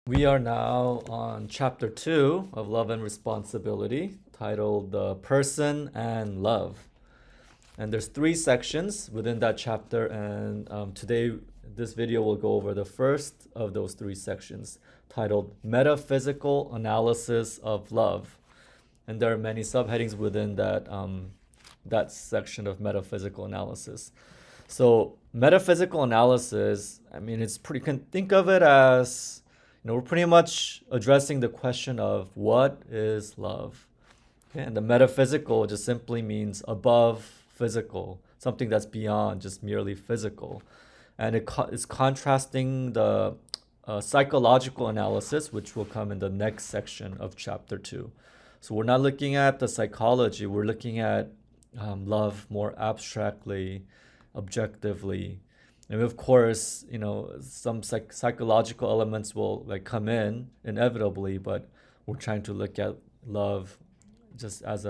We are now on chapter 2 of Love and Responsibility, titled The Person and Love. And there's 3 sections within that chapter, and today this video will go over the first of those 3 sections, titled Metaphysical Analysis of Love. And there are many subheadings within that section of metaphysical analysis. So metaphysical analysis, it's pretty, you can think of it as, we're pretty much addressing the question of what is love. Okay? And the metaphysical just simply means above physical, something that's beyond just merely physical. And it's contrasting the psychological analysis, which will come in the next section of chapter 2. So we're not looking at the psychology, we're looking at love more abstractly, objectively. And of course, some psychological elements will come in inevitably, but we're trying to look at love just as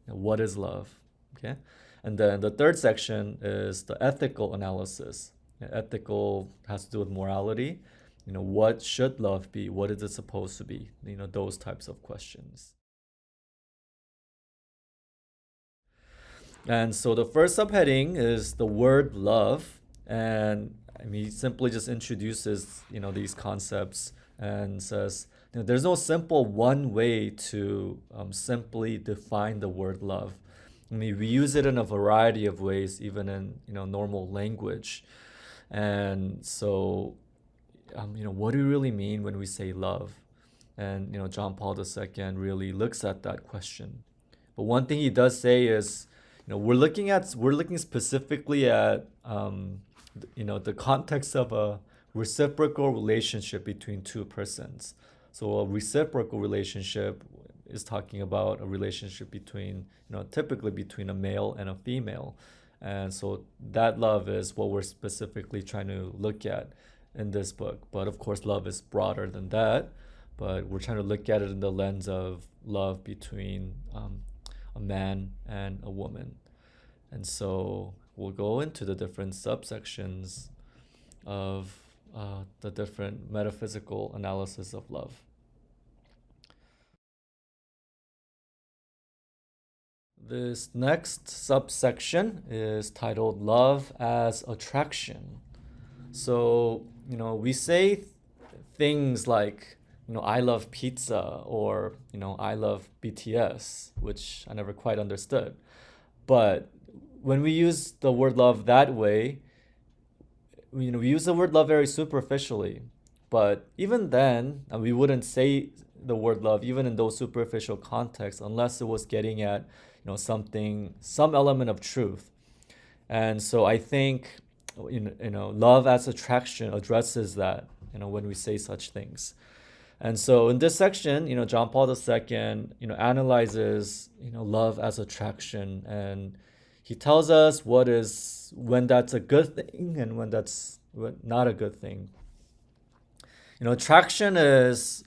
what is love, okay? And then the third section is the ethical analysis. Ethical has to do with morality. What should love be? What is it supposed to be? Those types of questions. And so the first subheading is the word love. And he simply just introduces, these concepts and says, there's no simple one way to simply define the word love. We use it in a variety of ways, even in, normal language. And so, what do we really mean when we say love? And, John Paul II really looks at that question. But one thing he does say is, we're looking specifically at the context of a reciprocal relationship between two persons. So a reciprocal relationship is talking about a relationship between, typically between a male and a female. And so that love is what we're specifically trying to look at in this book. But of course, love is broader than that. But we're trying to look at it in the lens of love between a man and a woman. And so we'll go into the different subsections of the different metaphysical analysis of love. This next subsection is titled Love as Attraction. So, we say things like, I love pizza, or, I love BTS, which I never quite understood. But when we use the word love that way, we use the word love very superficially. But even then, we wouldn't say the word love even in those superficial contexts unless it was getting at, some element of truth. And so I think, love as attraction addresses that, when we say such things. And so in this section, John Paul II, analyzes, love as attraction, and he tells us when that's a good thing and when that's not a good thing. Attraction it's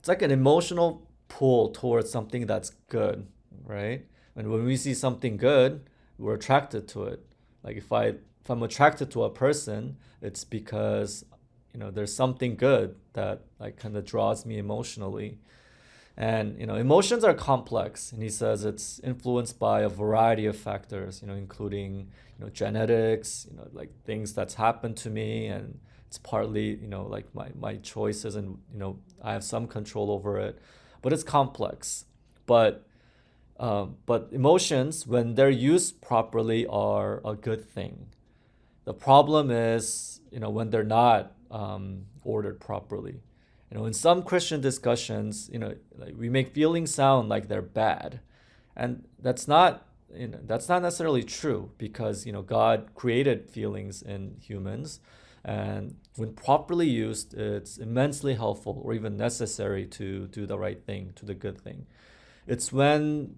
like an emotional pull towards something that's good, right? And when we see something good, we're attracted to it. Like if I'm attracted to a person, it's because there's something good that kind of draws me emotionally. And emotions are complex, and he says it's influenced by a variety of factors, including genetics, things that's happened to me, and it's partly my choices, and I have some control over it, but it's complex. But emotions, when they're used properly, are a good thing. The problem is, when they're not ordered properly. In some Christian discussions, we make feelings sound like they're bad, and that's not necessarily true, because God created feelings in humans, and when properly used, it's immensely helpful or even necessary to do the right thing, to the good thing. It's when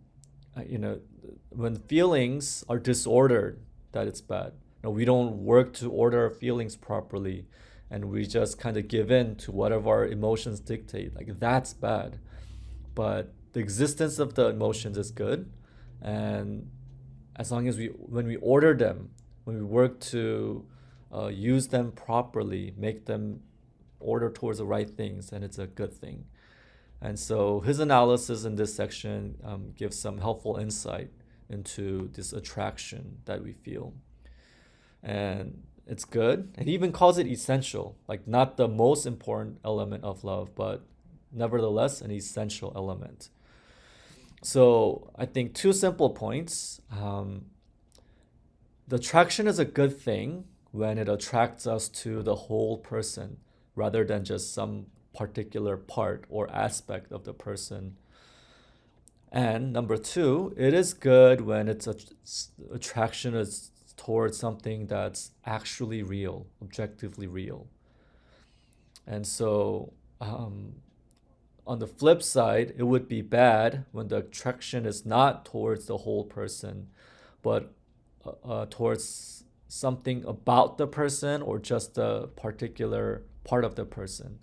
feelings are disordered that it's bad. We don't work to order our feelings properly, and we just kind of give in to whatever our emotions dictate. That's bad. But the existence of the emotions is good, and as long as when we order them, when we work to use them properly, make them order towards the right things, then it's a good thing. And so his analysis in this section gives some helpful insight into this attraction that we feel. And it's good. And he even calls it essential, like not the most important element of love, but nevertheless an essential element. So I think two simple points. The attraction is a good thing when it attracts us to the whole person rather than just some particular part or aspect of the person. And number two, it is good when its attraction is towards something that's actually real, objectively real. And so on the flip side, it would be bad when the attraction is not towards the whole person, but towards something about the person or just a particular part of the person.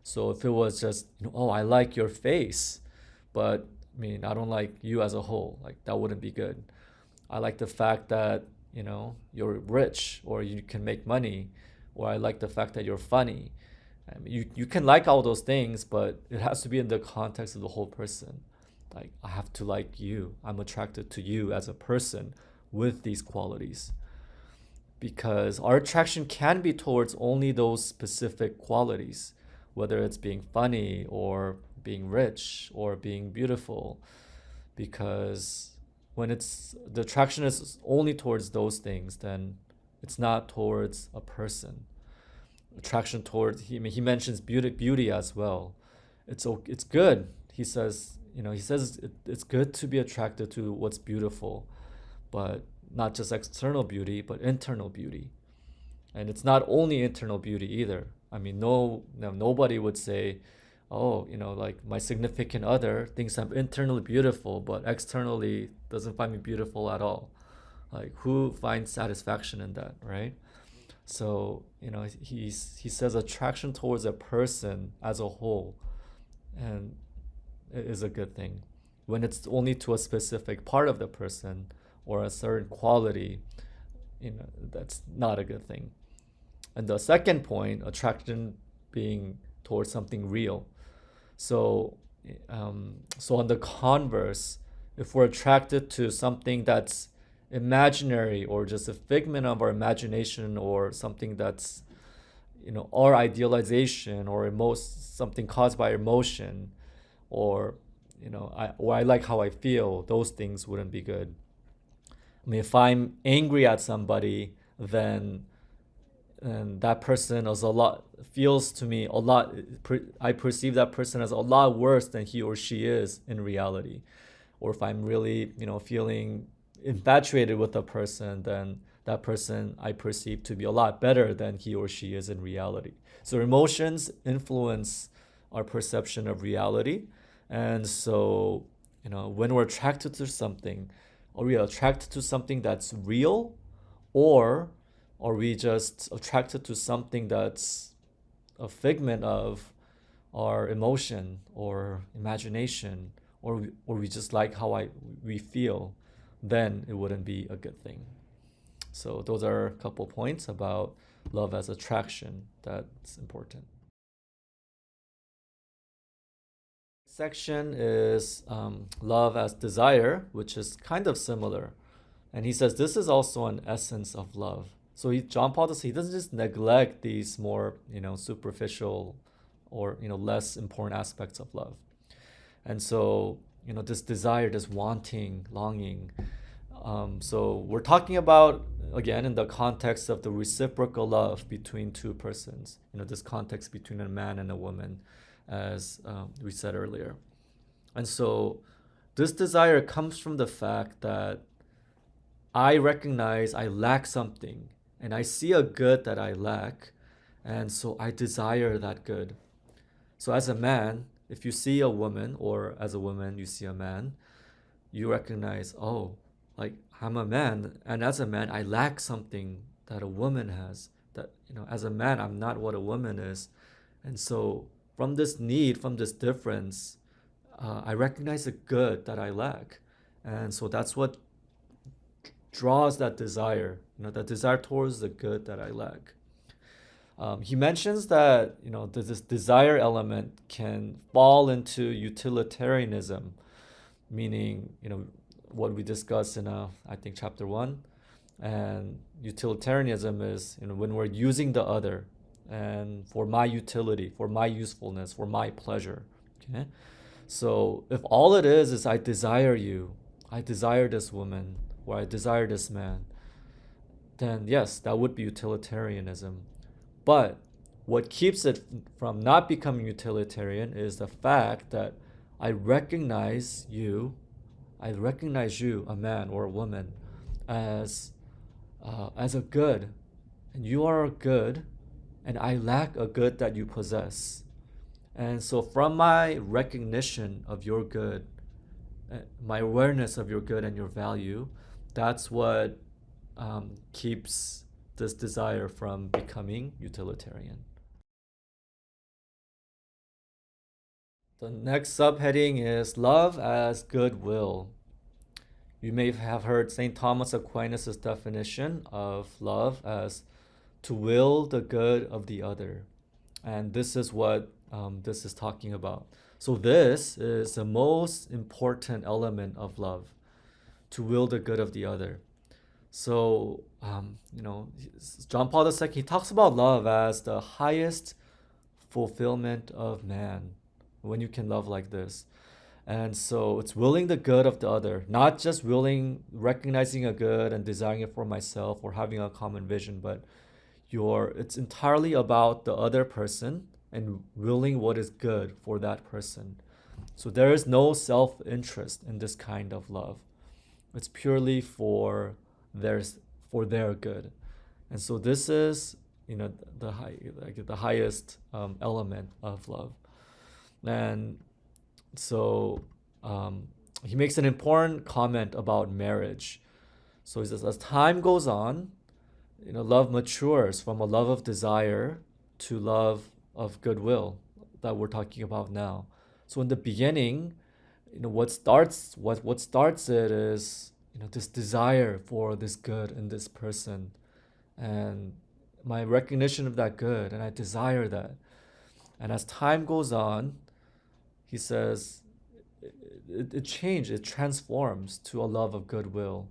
So if it was just, oh, I like your face, but I mean, I don't like you as a whole, like that wouldn't be good. I like the fact that, you're rich or you can make money, or I like the fact that you're funny. I mean, you can like all those things, but it has to be in the context of the whole person. Like, I have to like you. I'm attracted to you as a person with these qualities. Because our attraction can be towards only those specific qualities, whether it's being funny or being rich or being beautiful. Because when the attraction is only towards those things, then it's not towards a person. Attraction towards he mentions beauty as well. It's good. He says it's good to be attracted to what's beautiful, but not just external beauty, but internal beauty. And it's not only internal beauty either. I mean, nobody would say, oh, like my significant other thinks I'm internally beautiful, but externally doesn't find me beautiful at all. Like, who finds satisfaction in that, right? So, he says attraction towards a person as a whole and it is a good thing. When it's only to a specific part of the person or a certain quality, that's not a good thing. And the second point, attraction being towards something real. So, so on the converse, if we're attracted to something that's imaginary or just a figment of our imagination or something that's our idealization or something caused by emotion, or I like how I feel, those things wouldn't be good. I mean, if I'm angry at somebody, then and that person is feels to me a lot, I perceive that person as a lot worse than he or she is in reality. Or if I'm really feeling infatuated with a person, then that person I perceive to be a lot better than he or she is in reality. So emotions influence our perception of reality. And so when we're attracted to something, are we attracted to something that's real, or are we just attracted to something that's a figment of our emotion or imagination, or we just like how we feel? Then it wouldn't be a good thing. So those are a couple points about love as attraction that's important. Section is love as desire, which is kind of similar. And he says this is also an essence of love. So John Paul he doesn't just neglect these more superficial or less important aspects of love. And so this desire, this wanting, longing. So we're talking about, again, in the context of the reciprocal love between two persons. This context between a man and a woman, as we said earlier. And so this desire comes from the fact that I recognize I lack something, and I see a good that I lack, and so I desire that good. So as a man, if you see a woman, or as a woman you see a man, you recognize, oh, like I'm a man, and as a man I lack something that a woman has. That as a man I'm not what a woman is, and so from this need, from this difference, I recognize the good that I lack, and so that's what draws that desire, that desire towards the good that I lack. He mentions that this desire element can fall into utilitarianism, meaning what we discussed in I think chapter 1. And utilitarianism is when we're using the other and for my utility, for my usefulness, for my pleasure. Okay, so if all it is I desire you, I desire this woman, or I desire this man, then yes, that would be utilitarianism. But what keeps it from not becoming utilitarian is the fact that I recognize you, a man or a woman, as a good, and you are a good, and I lack a good that you possess. And so, from my recognition of your good, my awareness of your good and your value, that's what keeps this desire from becoming utilitarian. The next subheading is love as goodwill. You may have heard St. Thomas Aquinas' definition of love as to will the good of the other. And this is what this is talking about. So, this is the most important element of love, to will the good of the other. So, John Paul II, he talks about love as the highest fulfillment of man, when you can love like this. And so it's willing the good of the other, not just recognizing a good and desiring it for myself or having a common vision, but it's entirely about the other person and willing what is good for that person. So there is no self-interest in this kind of love. It's purely for their good. And so this is the highest element of love. And so he makes an important comment about marriage. So he says, as time goes on, love matures from a love of desire to love of goodwill that we're talking about now. So in the beginning, what starts it is this desire for this good in this person, and my recognition of that good, and I desire that. And as time goes on, he says it transforms to a love of goodwill.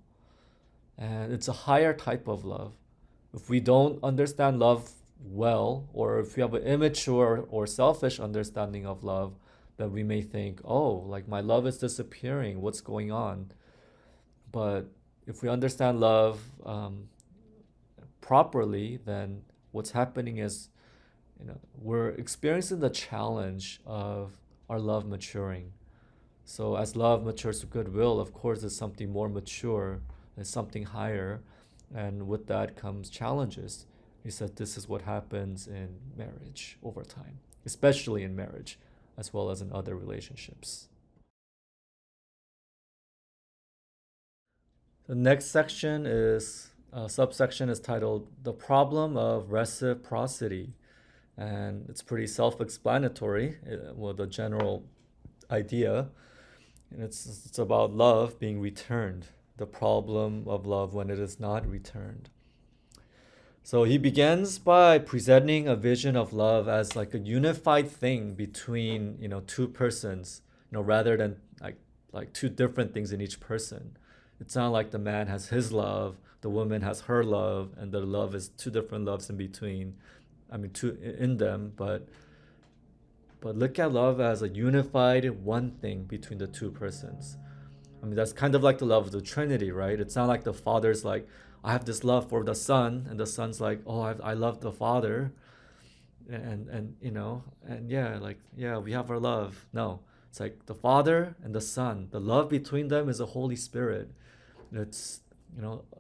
And it's a higher type of love. If we don't understand love well, or if we have an immature or selfish understanding of love, then we may think, oh, like my love is disappearing, what's going on? But if we understand love properly, then what's happening is, we're experiencing the challenge of our love maturing. So as love matures to goodwill, of course, it's something more mature, it's something higher, and with that comes challenges. He said this is what happens in marriage over time, especially in marriage, as well as in other relationships. The next subsection is titled The Problem of Reciprocity. And it's pretty self-explanatory, the general idea. And it's about love being returned, the problem of love when it is not returned. So he begins by presenting a vision of love as like a unified thing between two persons, rather than like two different things in each person. It's not like the man has his love, the woman has her love, and the love is two different loves in between. I mean, two in them, but look at love as a unified one thing between the two persons. I mean, that's kind of like the love of the Trinity, right? It's not like the Father's like, I have this love for the Son, and the Son's like, oh, I love the Father, and yeah, we have our love. No, it's like the Father and the Son. The love between them is the Holy Spirit. It's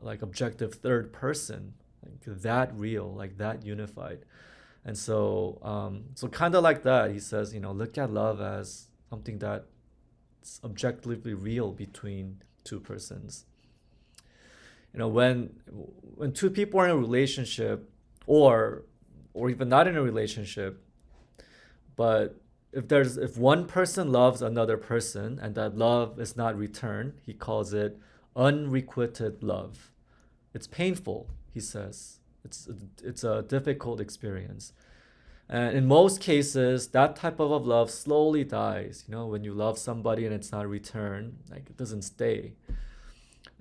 like objective third person, like that real, like that unified. And so kind of like that, he says, look at love as something that's objectively real between two persons. When two people are in a relationship, or even not in a relationship, but if one person loves another person and that love is not returned, he calls it unrequited love. It's painful, he says. It's a difficult experience. And in most cases, that type of love slowly dies. When you love somebody and it's not returned, like it doesn't stay.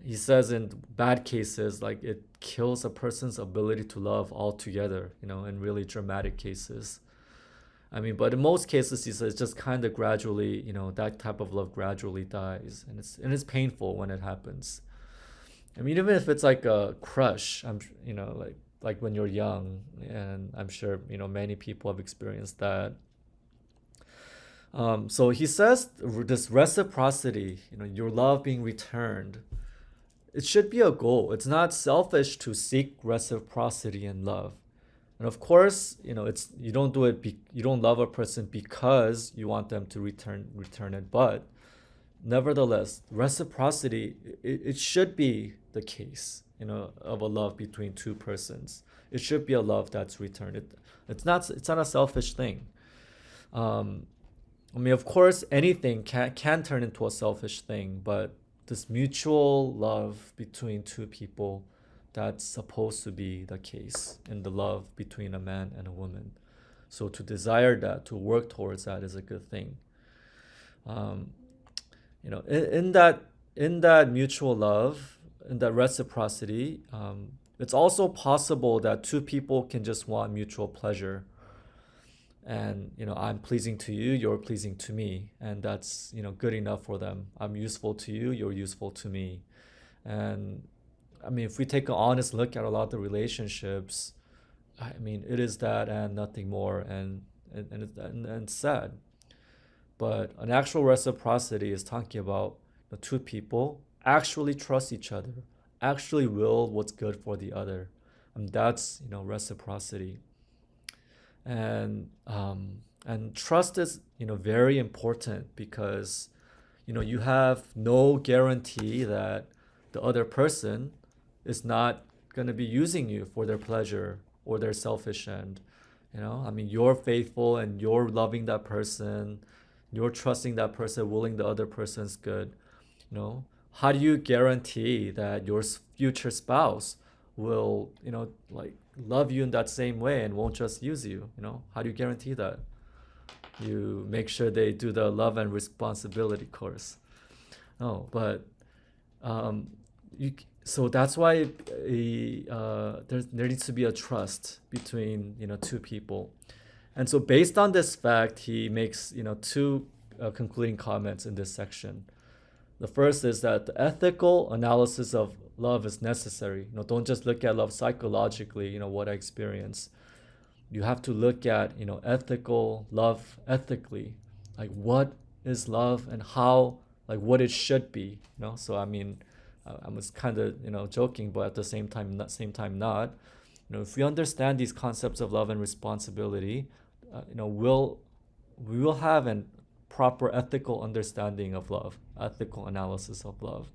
He says in bad cases, like it kills a person's ability to love altogether, in really dramatic cases. But in most cases, he says just kind of gradually, that type of love gradually dies, and it's painful when it happens. Even if it's like a crush, like when you're young, and I'm sure many people have experienced that. So he says this reciprocity, your love being returned, it should be a goal. It's not selfish to seek reciprocity in love. And of course, it's you don't do it. You don't love a person because you want them to return it. But nevertheless, reciprocity it should be the case. Of a love between two persons. It should be a love that's returned. It's not a selfish thing. Um, of course, anything can turn into a selfish thing, but this mutual love between two people, that's supposed to be the case in the love between a man and a woman. So to desire that, to work towards that, is a good thing. Um, in that mutual love, in that reciprocity, it's also possible that two people can just want mutual pleasure, and I'm pleasing to you, you're pleasing to me, and that's good enough for them. I'm useful to you, you're useful to me. And if we take an honest look at a lot of the relationships, it is that and nothing more, and it's sad. But an actual reciprocity is talking about the two people actually trust each other, actually will what's good for the other, and that's reciprocity. And trust is very important, because you have no guarantee that the other person is not going to be using you for their pleasure or their selfish end. You're faithful and you're loving that person, you're trusting that person, willing the other person's good. How do you guarantee that your future spouse will like love you in that same way and won't just use you? How do you guarantee that? You make sure they do the love and responsibility course. No, but um, you so that's why there needs to be a trust between two people. And so based on this fact, he makes two concluding comments in this section. The first is that the ethical analysis of love is necessary. Don't just look at love psychologically, what I experience. You have to look at, ethical love ethically. Like what is love and how, like what it should be. So I was kind of, joking, but at the same time not. If we understand these concepts of love and responsibility, we will have an proper ethical understanding of love, ethical analysis of love.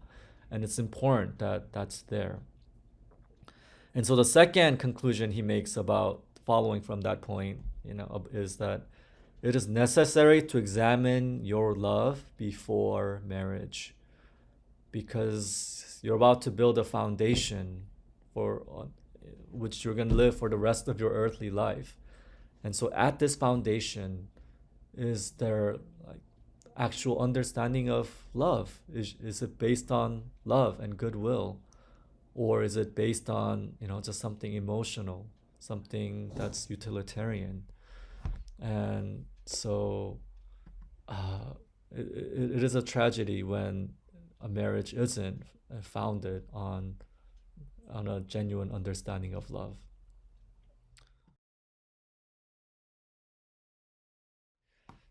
And it's important that that's there. And so the second conclusion he makes about following from that point, is that it is necessary to examine your love before marriage, because you're about to build a foundation for which you're going to live for the rest of your earthly life. And so at this foundation, is there like actual understanding of love? Is it based on love and goodwill, or is it based on just something emotional, something that's utilitarian? And so it is a tragedy when a marriage isn't founded on a genuine understanding of love.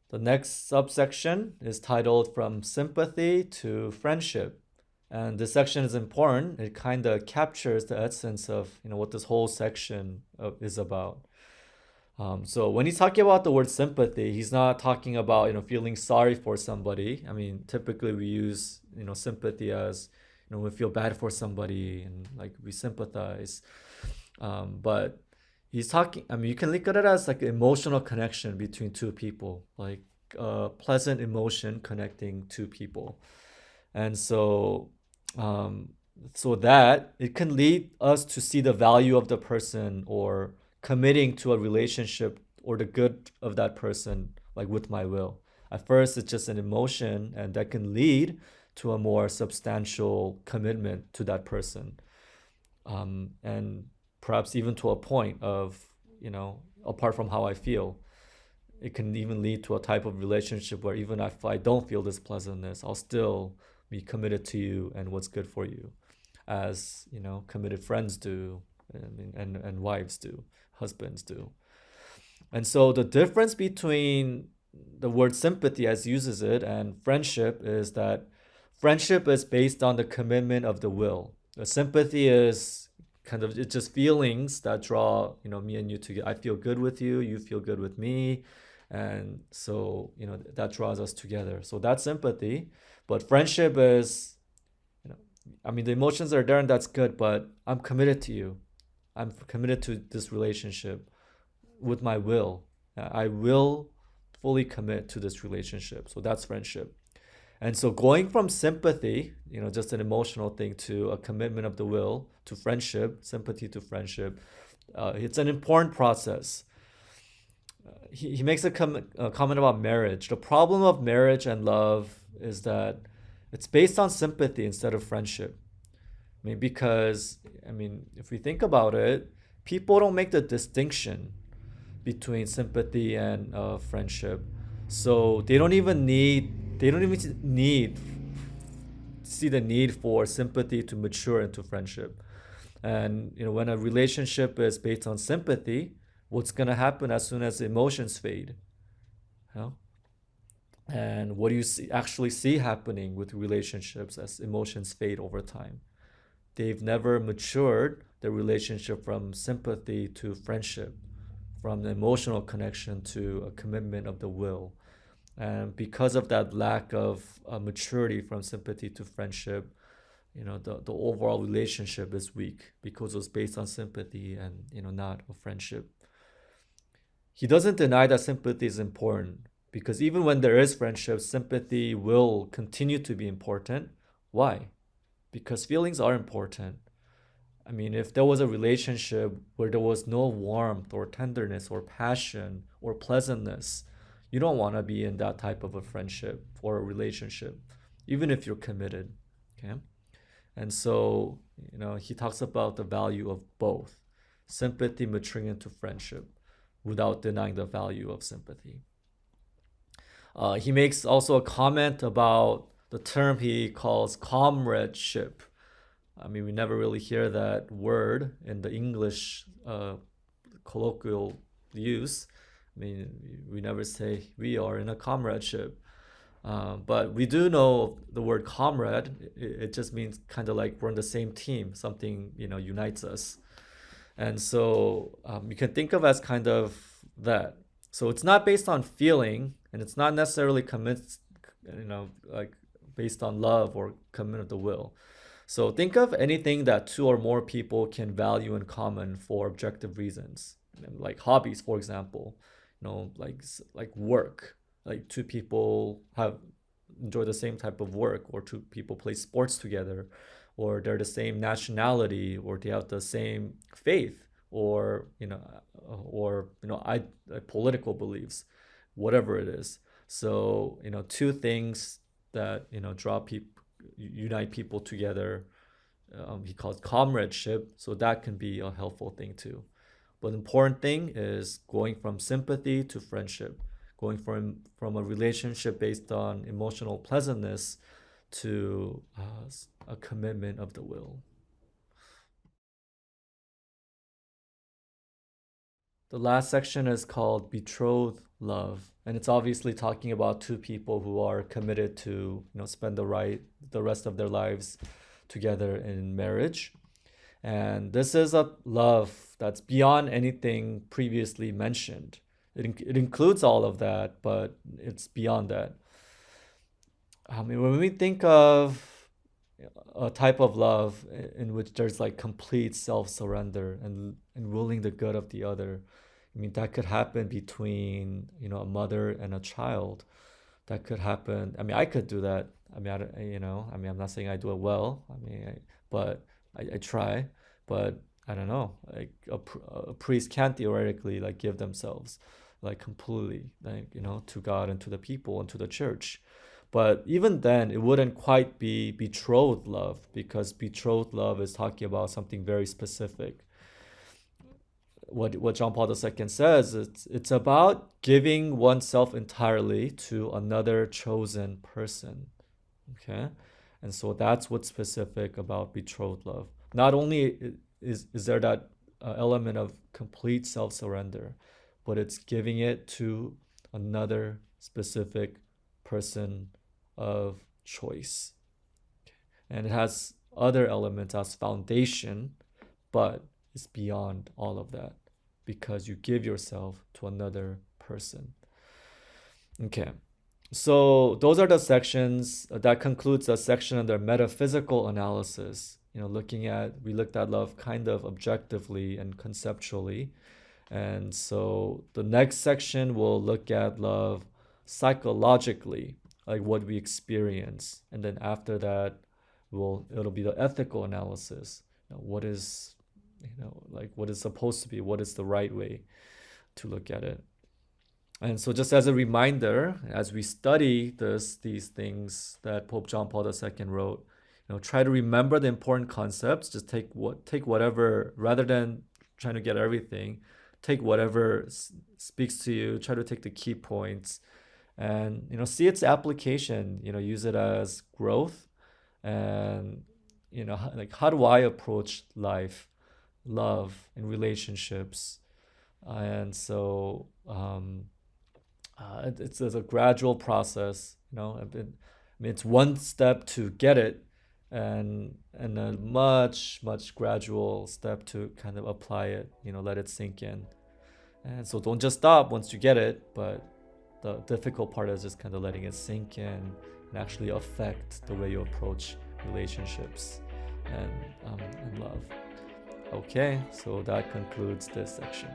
The next subsection is titled From Sympathy to Friendship. And this section is important. It kind of captures the essence of what this whole section is about. So when he's talking about the word sympathy, he's not talking about feeling sorry for somebody. Typically we use sympathy as we feel bad for somebody and like we sympathize. But he's talking. You can look at it as like an emotional connection between two people, like a pleasant emotion connecting two people. And so so that it can lead us to see the value of the person or committing to a relationship or the good of that person, like with my will. At first, it's just an emotion, and that can lead to a more substantial commitment to that person, and perhaps even to a point of, apart from how I feel, it can even lead to a type of relationship where even if I don't feel this pleasantness, I'll still be committed to you and what's good for you, as committed friends do, and wives do, husbands do. And so the difference between the word sympathy as uses it and friendship is that friendship is based on the commitment of the will. The sympathy is kind of, it's just feelings that draw, me and you together. I feel good with you, you feel good with me. And so, that draws us together. So that's sympathy. But friendship is, the emotions are there and that's good, but I'm committed to you. I'm committed to this relationship with my will. I will fully commit to this relationship. So that's friendship. And so going from sympathy, just an emotional thing, to a commitment of the will, to friendship, sympathy to friendship, it's an important process. He makes a comment about marriage. The problem of marriage and love is that it's based on sympathy instead of friendship. Because, if we think about it, people don't make the distinction between sympathy and friendship. So they don't even see the need for sympathy to mature into friendship. And when a relationship is based on sympathy, what's gonna happen as soon as emotions fade? You know? And what do you actually see happening with relationships as emotions fade over time? They've never matured the relationship from sympathy to friendship, from the emotional connection to a commitment of the will. And because of that lack of maturity from sympathy to friendship, the overall relationship is weak because it was based on sympathy and not a friendship. He doesn't deny that sympathy is important, because even when there is friendship, sympathy will continue to be important. Why? Because feelings are important. If there was a relationship where there was no warmth or tenderness or passion or pleasantness, you don't want to be in that type of a friendship or a relationship, even if you're committed. Okay. And so, he talks about the value of both sympathy maturing into friendship without denying the value of sympathy. He makes also a comment about the term he calls comradeship. We never really hear that word in the English colloquial use. We never say we are in a comradeship. But we do know the word comrade. It just means kind of like we're on the same team. Something unites us, and so you can think of as kind of that. So it's not based on feeling, and it's not necessarily like based on love or commitment of the will. So think of anything that two or more people can value in common for objective reasons, like hobbies, for example. Like work. Like two people have enjoy the same type of work, or two people play sports together, or they're the same nationality, or they have the same faith, or political beliefs, whatever it is. So two things that draw people, unite people together. He calls comradeship, so that can be a helpful thing too. But the important thing is going from sympathy to friendship, going from a relationship based on emotional pleasantness to a commitment of the will. The last section is called Betrothed Love, and it's obviously talking about two people who are committed to spend the rest of their lives together in marriage. And this is a love that's beyond anything previously mentioned. It includes all of that, but it's beyond that. When we think of a type of love in which there's like complete self-surrender and willing the good of the other, that could happen between a mother and a child. That could happen. I could do that. I don't, I'm not saying I do it well. but I try, but I don't know. Like a priest can't theoretically like give themselves like completely like to God and to the people and to the church. But even then, it wouldn't quite be betrothed love, because betrothed love is talking about something very specific. What John Paul II says, it's about giving oneself entirely to another chosen person. Okay, and so that's what's specific about betrothed love. Not only is there that element of complete self-surrender, but it's giving it to another specific person of choice. And it has other elements as foundation, but it's beyond all of that, because you give yourself to another person. Okay, so those are the sections. That concludes the section under metaphysical analysis. We looked at love kind of objectively and conceptually. And so the next section will look at love psychologically, like what we experience. And then after that, it'll be the ethical analysis. What is, like what is supposed to be, what is the right way to look at it. And so just as a reminder, as we study these things that Pope John Paul II wrote, try to remember the important concepts. Just take whatever, rather than trying to get everything, take whatever speaks to you, try to take the key points, and see its application, use it as growth. And like, how do I approach life, love, and relationships? And so it's a gradual process. It's one step to get it, and a much gradual step to kind of apply it. Let it sink in. And so don't just stop once you get it, but the difficult part is just kind of letting it sink in and actually affect the way you approach relationships and love. Okay, so that concludes this section.